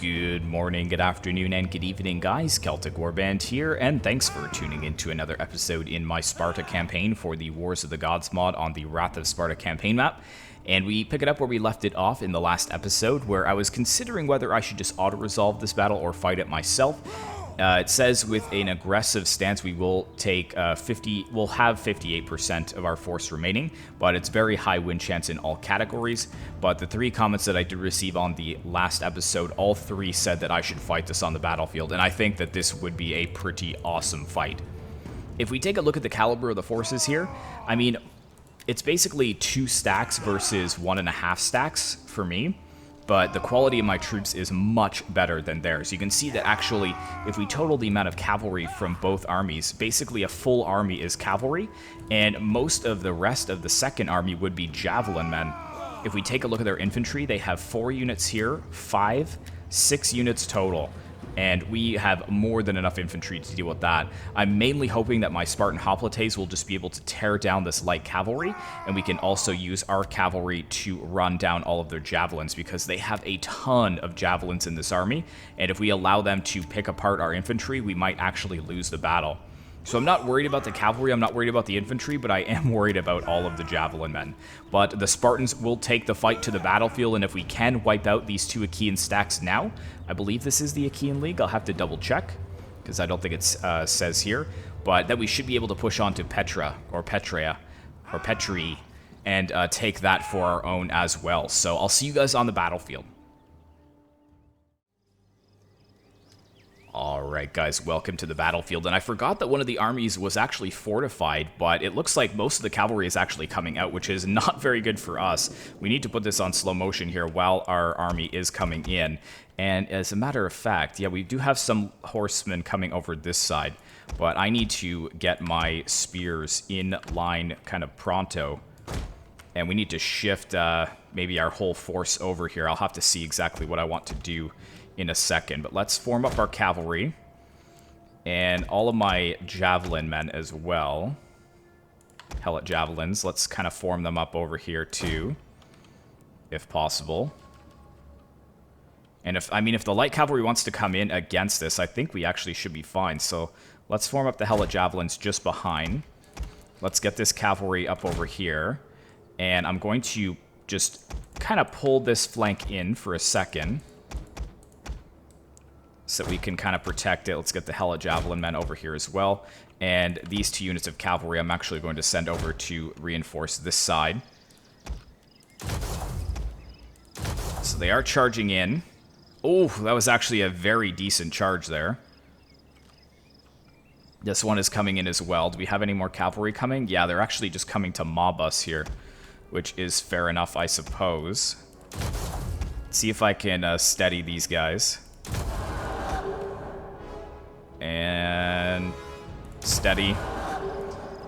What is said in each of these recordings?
Good morning, good afternoon, and good evening, guys. Celtic Warband here, and thanks for tuning in to another episode in my Sparta campaign for the Wars of the Gods mod on the Wrath of Sparta campaign map. And we pick it up where we left it off in the last episode, where I was considering whether I should just auto-resolve this battle or fight it myself. It says with an aggressive stance we will take we'll have 58% of our force remaining, but it's very high win chance in all categories. But the three comments that I did receive on the last episode, all three said that I should fight this on the battlefield, and I think that this would be a pretty awesome fight. If we take a look at the caliber of the forces here, I mean, it's basically 2 stacks versus 1.5 stacks for me. But the quality of my troops is much better than theirs. You can see that actually, if we total the amount of cavalry from both armies, basically a full army is cavalry, and most of the rest of the second army would be javelin men. If we take a look at their infantry, they have 4 units here, 6 units total. And we have more than enough infantry to deal with that. I'm mainly hoping that my Spartan hoplites will just be able to tear down this light cavalry, and we can also use our cavalry to run down all of their javelins, because they have a ton of javelins in this army, and if we allow them to pick apart our infantry, we might actually lose the battle. So I'm not worried about the cavalry, I'm not worried about the infantry, but I am worried about all of the javelin men. But the Spartans will take the fight to the battlefield, and if we can wipe out these 2 Achaean stacks now, I believe this is the Achaean League, I'll have to double check, because I don't think it says here, but that we should be able to push on to Petra, or Petria, or Petri, and take that for our own as well. So I'll see you guys on the battlefield. Alright guys, welcome to the battlefield, and I forgot that one of the armies was actually fortified, but it looks like most of the cavalry is actually coming out, which is not very good for us. We need to put this on slow motion here while our army is coming in, and as a matter of fact, yeah, we do have some horsemen coming over this side, but I need to get my spears in line kind of pronto, and we need to shift maybe our whole force over here. I'll have to see exactly what I want to do in a second, but let's form up our cavalry and all of my javelin men as well. Helot javelins, let's kind of form them up over here too, if possible. And if the light cavalry wants to come in against this, I think we actually should be fine. So let's form up the helot javelins just behind. Let's get this cavalry up over here, and I'm going to just kind of pull this flank in for a second, so we can kind of protect it. Let's get the helot javelin men over here as well. And these 2 units of cavalry I'm actually going to send over to reinforce this side. So they are charging in. Oh, that was actually a very decent charge there. This one is coming in as well. Do we have any more cavalry coming? Yeah, they're actually just coming to mob us here, which is fair enough, I suppose. Let's see if I can steady these guys. And steady.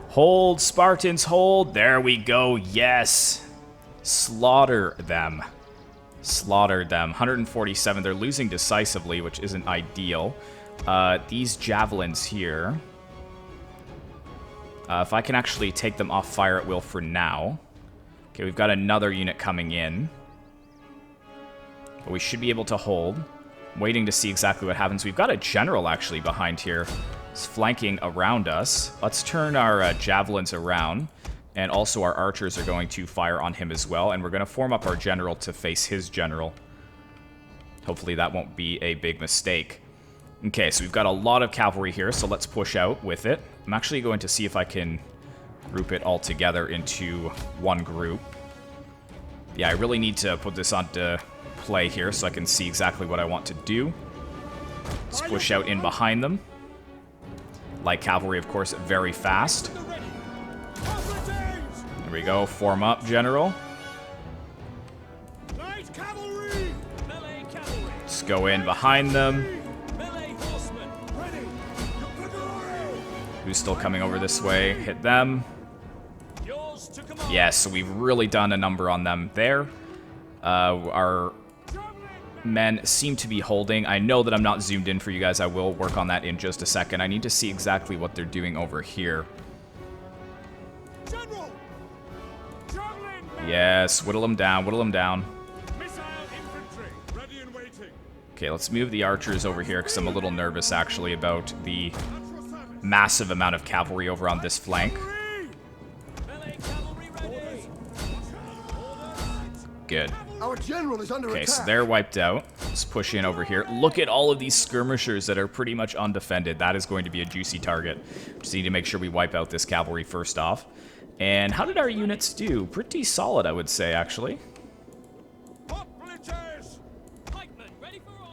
Hold, Spartans, hold. There we go. Yes. Slaughter them. Slaughter them. 147. They're losing decisively, which isn't ideal. These javelins here. If I can actually take them off fire at will for now. Okay, we've got another unit coming in. But we should be able to hold. Waiting to see exactly what happens. We've got a general actually behind here. He's flanking around us. Let's turn our javelins around, and also our archers are going to fire on him as well, and we're going to form up our general to face his general. Hopefully that won't be a big mistake. Okay, so we've got a lot of cavalry here, so let's push out with it. I'm actually going to see if I can group it all together into one group. Yeah, I really need to put this onto play here so I can see exactly what I want to do. Let's push out in behind them. Light cavalry, of course, very fast. There we go. Form up, general. Let's go in behind them. Who's still coming over this way? Hit them. Yes, so we've really done a number on them there. Our men seem to be holding. I know that I'm not zoomed in for you guys. I will work on that in just a second. I need to see exactly what they're doing over here. Yes, whittle them down, whittle them down. Okay, let's move the archers over here because I'm a little nervous actually about the massive amount of cavalry over on this flank. Good. Our general is under Okay, so attack. they're wiped out. Let's push in over here. Look at all of these skirmishers that are pretty much undefended. That is going to be a juicy target. Just need to make sure we wipe out this cavalry first off. And how did our units do? Pretty solid, I would say, actually.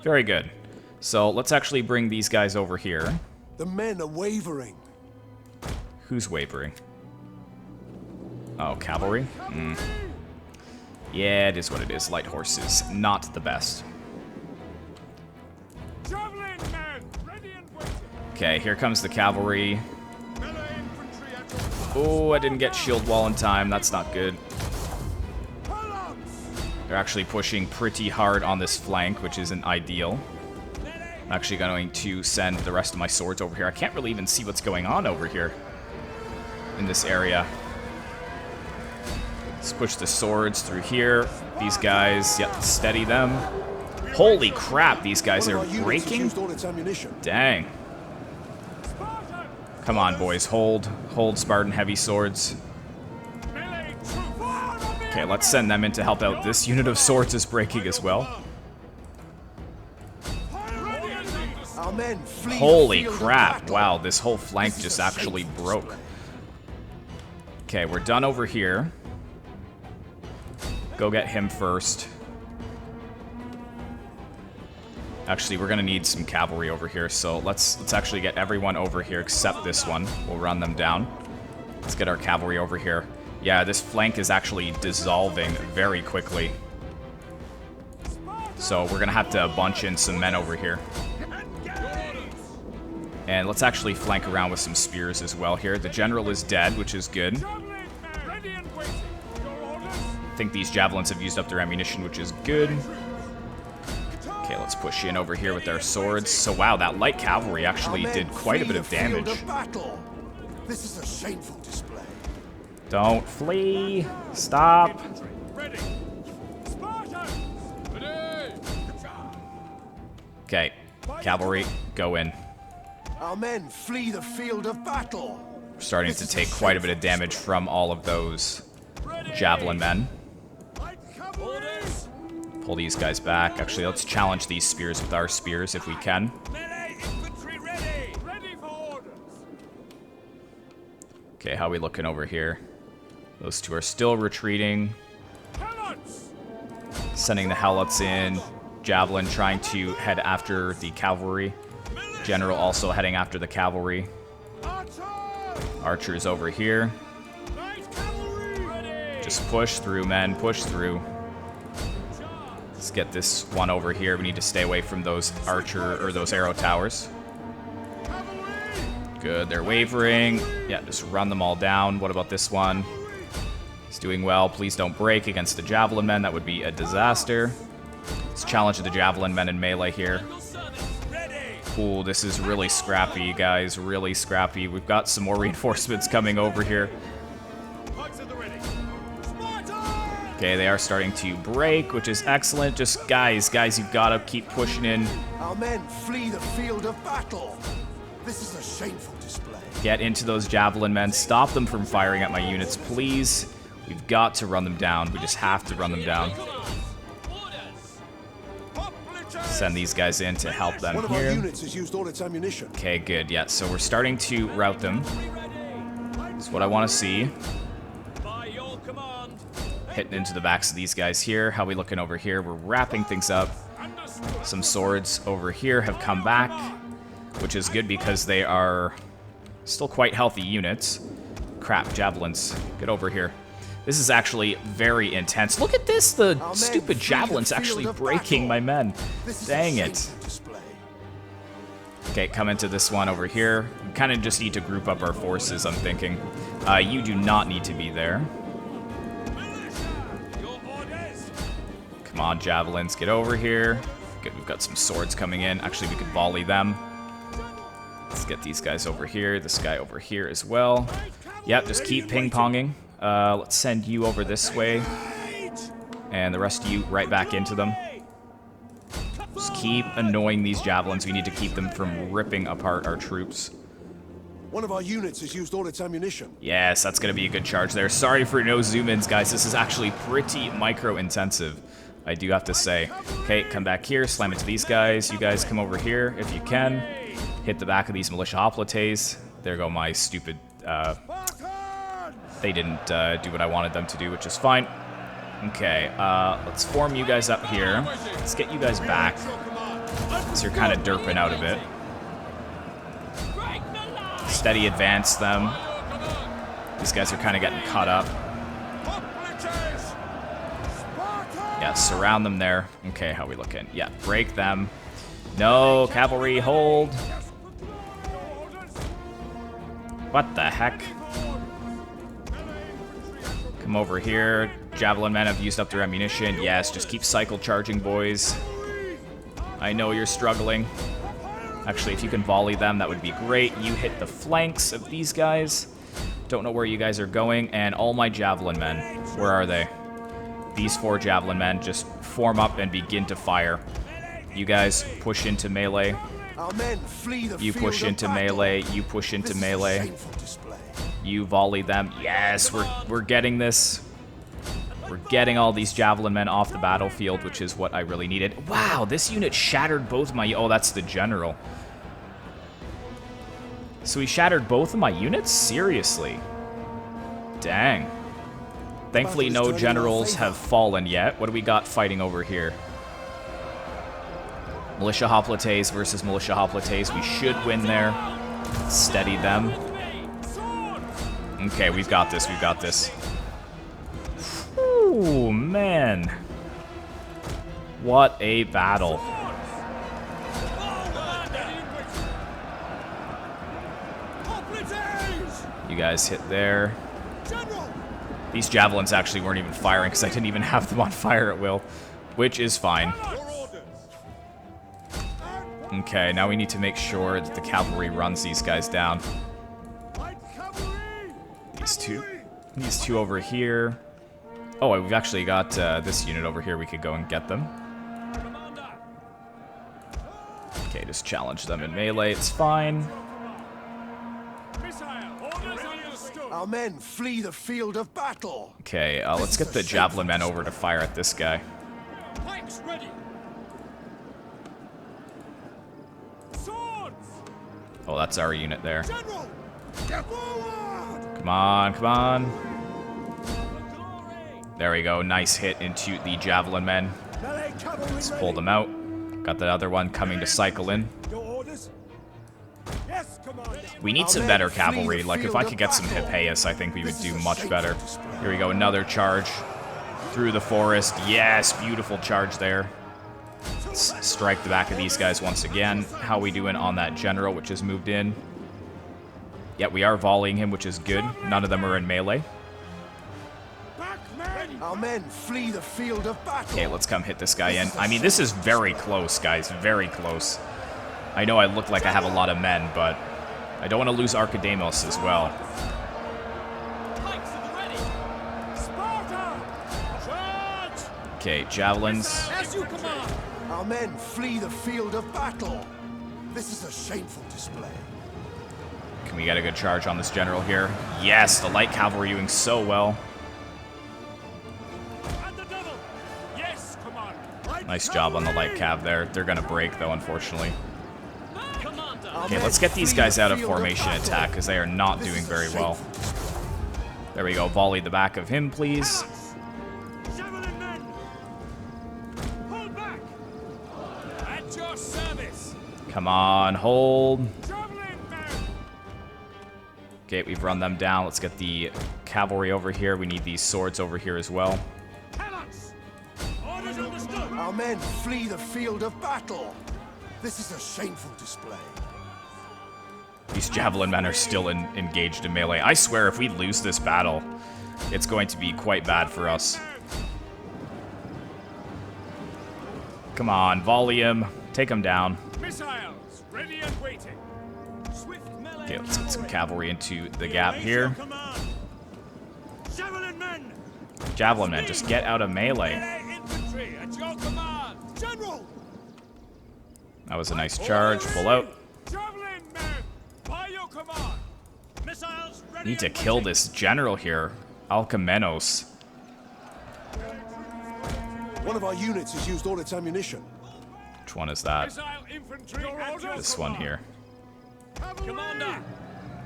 Very good. So let's actually bring these guys over here. The men are wavering. Who's wavering? Oh, cavalry? Yeah, it is what it is. Light horses, not the best. Okay, here comes the cavalry. Oh, I didn't get shield wall in time. That's not good. They're actually pushing pretty hard on this flank, which isn't ideal. I'm actually going to send the rest of my swords over here. I can't really even see what's going on over here in this area. Let's push the swords through here. These guys, yep, steady them. Holy crap, these guys are breaking. Dang. Come on, boys, hold Spartan heavy swords. Okay, let's send them in to help out. This unit of swords is breaking as well. Holy crap, wow, this whole flank just actually broke. Okay, we're done over here. Go get him first. Actually, we're gonna need some cavalry over here, so let's actually get everyone over here except this one. We'll run them down. Let's get our cavalry over here. Yeah, this flank is actually dissolving very quickly. So we're gonna have to bunch in some men over here. And let's actually flank around with some spears as well here. The general is dead, which is good. I think these javelins have used up their ammunition, which is good. Okay, let's push in over here with our swords. So wow, that light cavalry actually did quite a bit of damage. This is a shameful display. Don't flee. Stop. Okay, cavalry, go in. Our men flee the field of battle. We're starting to take quite a bit of damage from all of those javelin men. Pull these guys back. Actually, let's challenge these spears with our spears if we can. Okay, how are we looking over here? Those two are still retreating. Sending the helots in. Javelin trying to head after the cavalry. General also heading after the cavalry. Archers over here. Just push through, men. Push through. Let's get this one over here. We need to stay away from those those arrow towers. Good, they're wavering. Yeah, just run them all down. What about this one? He's doing well. Please don't break against the javelin men. That would be a disaster. Let's challenge the javelin men in melee here. Ooh, this is really scrappy, guys. Really scrappy. We've got some more reinforcements coming over here. Okay, they are starting to break, which is excellent. Just guys, you've got to keep pushing in. Our men flee the field of battle. This is a shameful display. Get into those javelin men. Stop them from firing at my units, please. We've got to run them down. We just have to run them down. Send these guys in to help them One of here. our units has used all its ammunition. Okay, good. Yeah, so we're starting to rout them. That's what I want to see. Hitting into the backs of these guys here. How are we looking over here? We're wrapping things up. Some swords over here have come back, which is good because they are still quite healthy units. Crap, javelins. Get over here. This is actually very intense. Look at this! The stupid javelin's actually breaking my men. Dang it. Okay, come into this one over here. We kind of just need to group up our forces, I'm thinking. You do not need to be there. Come on, javelins, get over here. Good, we've got some swords coming in. Actually, we could volley them. Let's get these guys over here. This guy over here as well. Yep, just keep ping-ponging. Let's send you over this way. And the rest of you right back into them. Just keep annoying these javelins. We need to keep them from ripping apart our troops. One of our units has used all its ammunition. Yes, that's going to be a good charge there. Sorry for no zoom-ins, guys. This is actually pretty micro-intensive, I do have to say. Okay, come back here, slam into these guys. You guys come over here if you can. Hit the back of these militia hoplites. There go my stupid... they didn't do what I wanted them to do, which is fine. Okay, let's form you guys up here. Let's get you guys back, so you're kind of derping out a bit. Steady advance them. These guys are kind of getting caught up. Yeah, surround them there. Okay, how we looking? Yeah, break them. No, cavalry, hold. What the heck? Come over here. Javelin men have used up their ammunition. Yes, just keep cycle charging, boys. I know you're struggling. Actually, if you can volley them, that would be great. You hit the flanks of these guys. Don't know where you guys are going. And all my javelin men, where are they? These 4 javelin men just form up and begin to fire. You guys push into melee. You push into melee. You push into melee. You volley them. Yes, we're getting this. We're getting all these javelin men off the battlefield, which is what I really needed. Wow, this unit shattered both my... Oh, that's the general. So he shattered both of my units? Seriously? Dang. Thankfully, no generals have fallen yet. What do we got fighting over here? Militia hoplites versus militia hoplites. We should win there. Steady them. Okay, we've got this. We've got this. Ooh, man. What a battle. You guys hit there. These javelins actually weren't even firing because I didn't even have them on fire at will, which is fine. Okay, now we need to make sure that the cavalry runs these guys down. These two over here. Oh, we've actually got this unit over here. We could go and get them. Okay, just challenge them in melee. It's fine. Our men flee the field of battle. Okay, let's get the javelin men over to fire at this guy. Oh, that's our unit there. Come on, come on. There we go. Nice hit into the javelin men. Let's pull them out. Got the other one coming to cycle in. We need some better cavalry. Like, if I could get some Hippeus, I think we would do much better. Here we go. Another charge through the forest. Yes, beautiful charge there. Let's strike the back of these guys once again. How we doing on that general, which has moved in? Yeah, we are volleying him, which is good. None of them are in melee. Our men flee the field of battle. Okay, let's come hit this guy in. I mean, this is very close, guys. Very close. I know I look like I have a lot of men, but I don't want to lose Archidamos as well. Okay, javelins. Our men flee the field of battle. This is a shameful display. Can we get a good charge on this general here? Yes, the light cavalry doing so well. Nice job on the light cav there. They're gonna break though, unfortunately. Okay, let's get these guys out of formation attack because they are not doing very well. There we go. Volley the back of him, please. Come on, hold. Okay, we've run them down. Let's get the cavalry over here. We need these swords over here as well. Our men flee the field of battle. This is a shameful display. These javelin men are still engaged in melee. I swear, if we lose this battle, it's going to be quite bad for us. Come on, volley him. Take him down. Missiles ready and waiting. Swift melee. Okay, let's get some cavalry into the gap here. Javelin men. Javelin men, just get out of melee. Infantry at your command. General. That was a nice charge. Pull out. Javelin men, by your command. Missiles ready. Need to and kill waiting. this general here. Alcamenos. One of our units has used all its ammunition. Which one is that? Missile infantry at your This one here. Commander,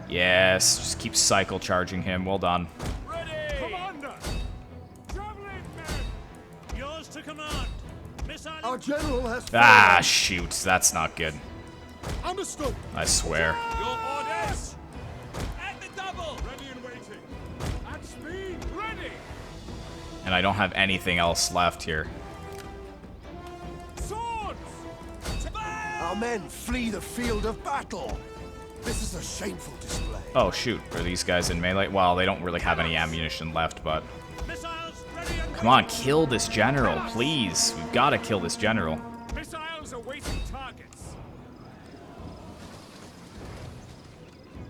Yes, just keep cycle charging him. Well done. ready. Commander, javelin men. Yours to command. Missile. Our general has Ah, fallen. shoot. That's not good. Understood. I swear. Your orders. At the double. Ready and waiting. At speed. Ready. And I don't have anything else left here. Swords. Our men flee the field of battle. This is a shameful display. Oh, shoot. Are these guys in melee? Well, they don't really have any ammunition left, but... Missiles ready and Come on, kill this general, please. We've got to kill this general. missiles awaiting targets.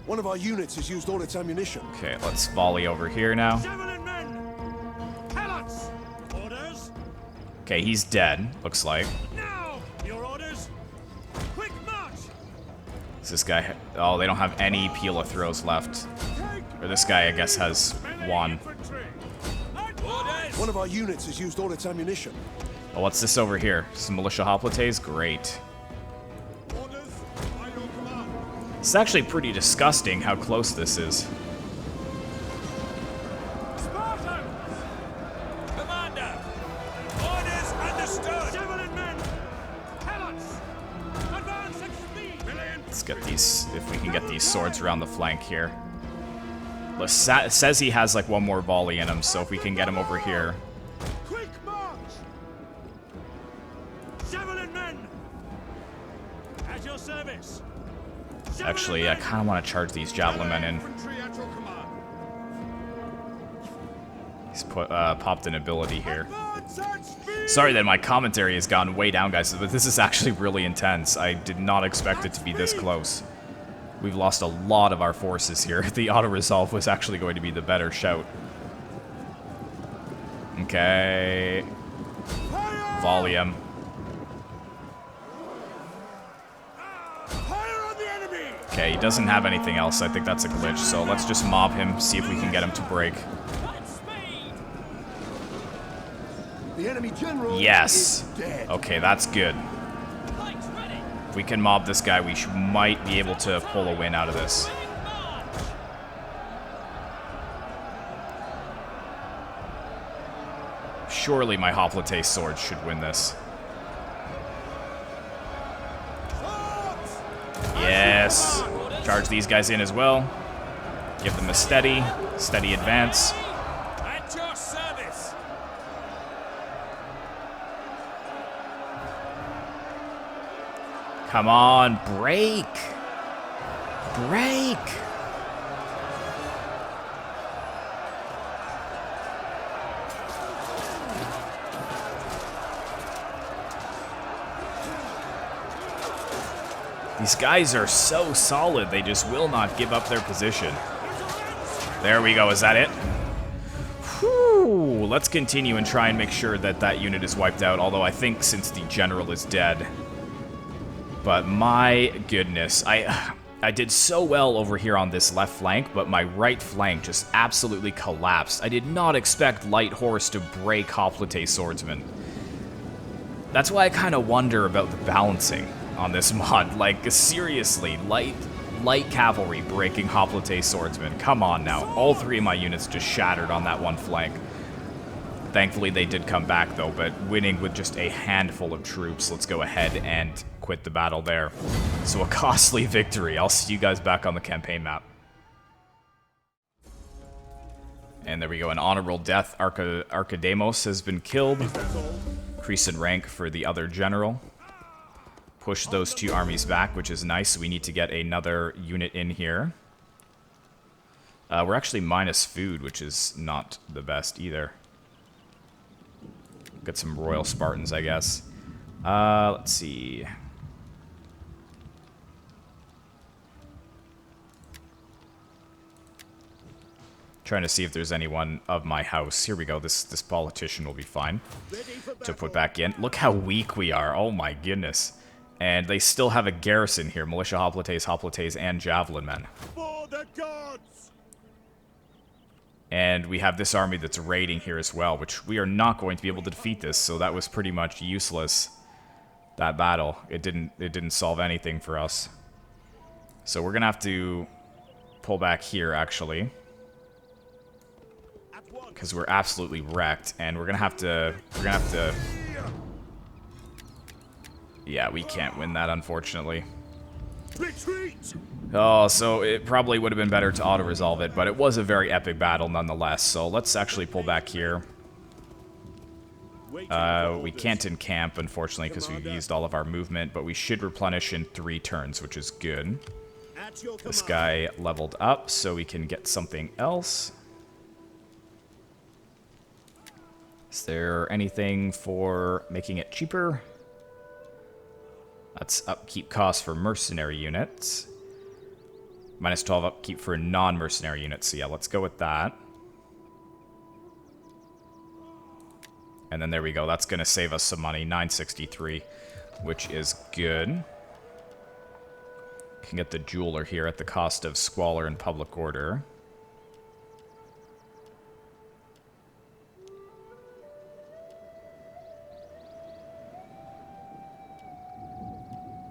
One of our units has used all its ammunition. Okay, let's volley over here now. Javelin men. Helots. Orders. Okay, he's dead, looks like. Now. Your orders. Quick march. Is this guy... Oh, they don't have any Pila throws left. Or this guy, I guess, has one. Infantry. Orders. One of our units has used all its ammunition. Oh, what's this over here? Some militia hoplites? Great. Orders. By your command. It's actually pretty disgusting how close this is. Spartans. Commander. Orders understood. Javelin men. Helots. Advance at speed. Let's get these... If we can get these swords around the flank here. It says he has like one more volley in him, so if we can get him over here. Quick march. Javelin men. At your service. Javelin Actually, I men. kind of want to charge these javelin men in. Infantry at your command. He's popped an ability here. Advance at speed. Sorry that my commentary has gone way down, guys, but this is actually really intense. I did not expect it to be this close. We've lost a lot of our forces here. The auto-resolve was actually going to be the better shout. Okay. Volley him. Fire on the enemy. Okay, he doesn't have anything else. I think that's a glitch, so let's just mob him, see if we can get him to break. At speed. The enemy general Yes. is dead. Okay, that's good. Lights ready. If we can mob this guy, we might be able to pull a win out of this. Quick march. Surely my hoplite sword should win this. Swords. Yes. Charge these guys in as well. Give them a steady advance. At your service. Come on, break. Break. These guys are so solid, they just will not give up their position. There we go, is that it? Whew, let's continue and try and make sure that that unit is wiped out, although I think since the general is dead. But my goodness, I did so well over here on this left flank, but my right flank just absolutely collapsed. I did not expect light horse to break hoplite swordsmen. That's why I kind of wonder about the balancing on this mod. Like, seriously, light cavalry breaking hoplite swordsmen. Come on now. All three of my units just shattered on that one flank. Thankfully, they did come back, though, but winning with just a handful of troops. Let's go ahead and quit the battle there. So a costly victory. I'll see you guys back on the campaign map. And there we go. An honorable death. Archidemos has been killed. Increase in rank for the other general. Push those two armies back, which is nice. We need to get another unit in here. We're actually minus food, which is not the best either. Get some Royal Spartans, I guess. Let's see. Trying to see if there's anyone of my house. Here we go. This politician will be fine to put back in. Look how weak we are. Oh my goodness. And they still have a garrison here. Militia hoplites, and javelin men. For the gods! And we have this army that's raiding here as well, which we are not going to be able to defeat this, so that was pretty much useless, that battle. It didn't solve anything for us. So we're gonna have to pull back here, actually. Because we're absolutely wrecked, and we're gonna have to... Yeah, we can't win that, unfortunately. Retreat! Oh, so it probably would have been better to auto-resolve it, but it was a very epic battle nonetheless, so let's actually pull back here. We can't encamp, unfortunately, because we've used all of our movement, but we should replenish in 3 turns, which is good. This guy leveled up, so we can get something else. Is there anything for making it cheaper? That's upkeep cost for mercenary units. Minus 12 upkeep for non-mercenary units. So yeah, let's go with that. And then there we go. That's going to save us some money. 963, which is good. Can get the jeweler here at the cost of squalor and public order.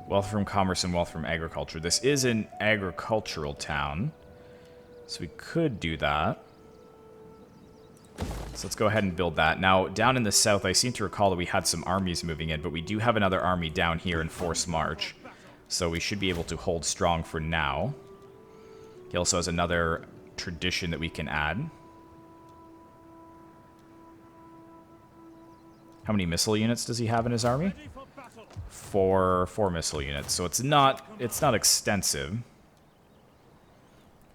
Wealth from commerce and wealth from agriculture. This is an agricultural town, so we could do that. So let's go ahead and build that. Now, down in the south, I seem to recall that we had some armies moving in, but we do have another army down here in forced march, so we should be able to hold strong for now. He also has another tradition that we can add. How many missile units does he have in his army? 4 missile units, so it's not extensive.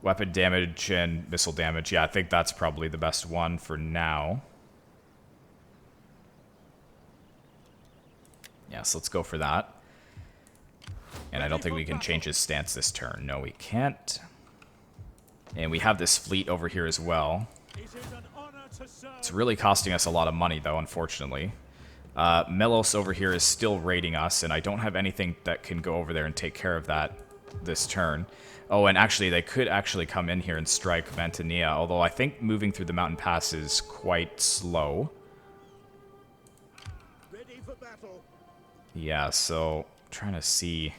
Weapon damage and missile damage. Yeah, I think that's probably the best one for now. Yeah, so let's go for that. And I don't think we can change his stance this turn. No, we can't. And we have this fleet over here as well. It's really costing us a lot of money, though, unfortunately. Melos over here is still raiding us, and I don't have anything that can go over there and take care of that this turn. Oh, and actually, they could actually come in here and strike Vantania, although I think moving through the mountain pass is quite slow. Ready for battle. Yeah, so trying to see.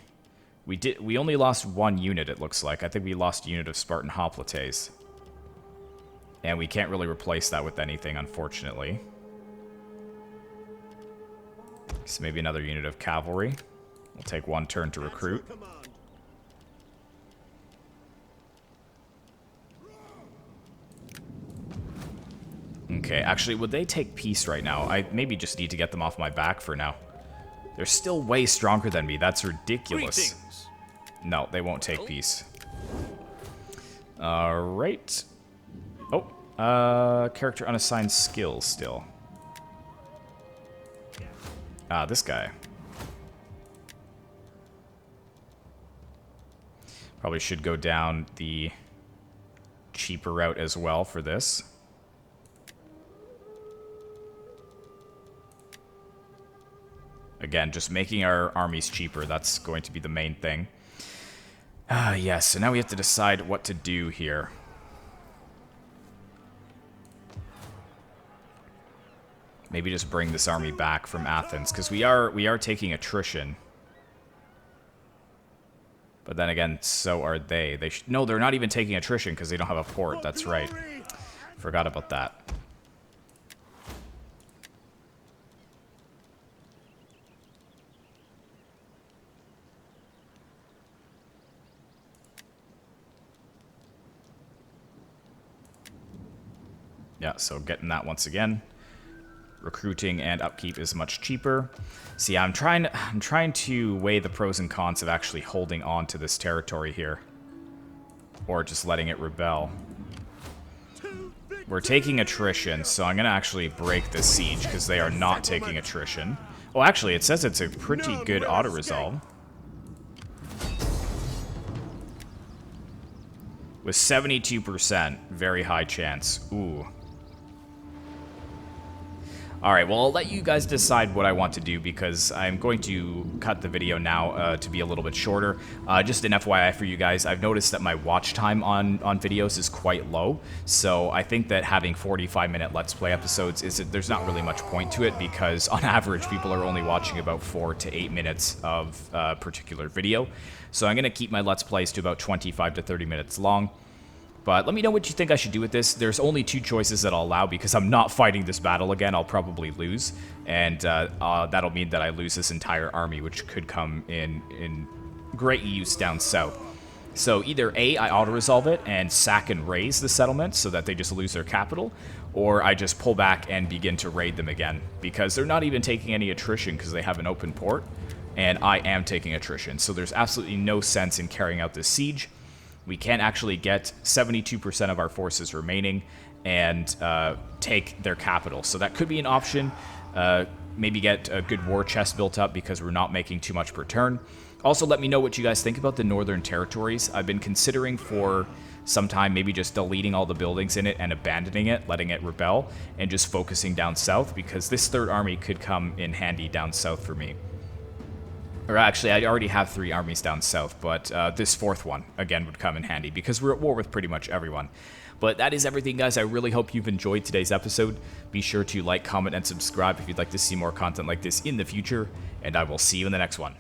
We only lost 1 unit, it looks like. I think we lost a unit of Spartan hoplites. And we can't really replace that with anything, unfortunately. So maybe another unit of cavalry. We'll take 1 turn to recruit. Okay, actually, would they take peace right now? I maybe just need to get them off my back for now. They're still way stronger than me. That's ridiculous. Greetings. No, they won't take peace. Alright. Oh, character unassigned skills still. Ah, this guy. Probably should go down the cheaper route as well for this. Again, just making our armies cheaper, that's going to be the main thing. Ah, yes, so now we have to decide what to do here. Maybe just bring this army back from Athens, because we are taking attrition. But then again, so are they. No, they're not even taking attrition because they don't have a port. That's right. Forgot about that. Yeah, so getting that once again. Recruiting and upkeep is much cheaper. See, I'm trying to weigh the pros and cons of actually holding on to this territory here. Or just letting it rebel. We're taking attrition, so I'm going to actually break this siege because they are not taking attrition. Oh, actually, it says it's a pretty good auto-resolve. With 72%, very high chance. Ooh. Alright, well, I'll let you guys decide what I want to do because I'm going to cut the video now to be a little bit shorter. Just an FYI for you guys, I've noticed that my watch time on videos is quite low, so I think that having 45-minute Let's Play episodes, there's not really much point to it because on average people are only watching about 4 to 8 minutes of a particular video. So I'm going to keep my Let's Plays to about 25 to 30 minutes long. But let me know what you think I should do with this. There's only 2 choices that I'll allow because I'm not fighting this battle again. I'll probably lose, and that'll mean that I lose this entire army, which could come in great use down south. So either A, I auto-resolve it and sack and raise the settlement so that they just lose their capital, or I just pull back and begin to raid them again because they're not even taking any attrition because they have an open port, and I am taking attrition. So there's absolutely no sense in carrying out this siege. We can actually get 72% of our forces remaining and take their capital. So that could be an option. Maybe get a good war chest built up because we're not making too much per turn. Also, let me know what you guys think about the Northern Territories. I've been considering for some time maybe just deleting all the buildings in it and abandoning it, letting it rebel, and just focusing down south because this 3rd army could come in handy down south for me. Or actually, I already have 3 armies down south, but this 4th one, again, would come in handy because we're at war with pretty much everyone. But that is everything, guys. I really hope you've enjoyed today's episode. Be sure to like, comment, and subscribe if you'd like to see more content like this in the future, and I will see you in the next one.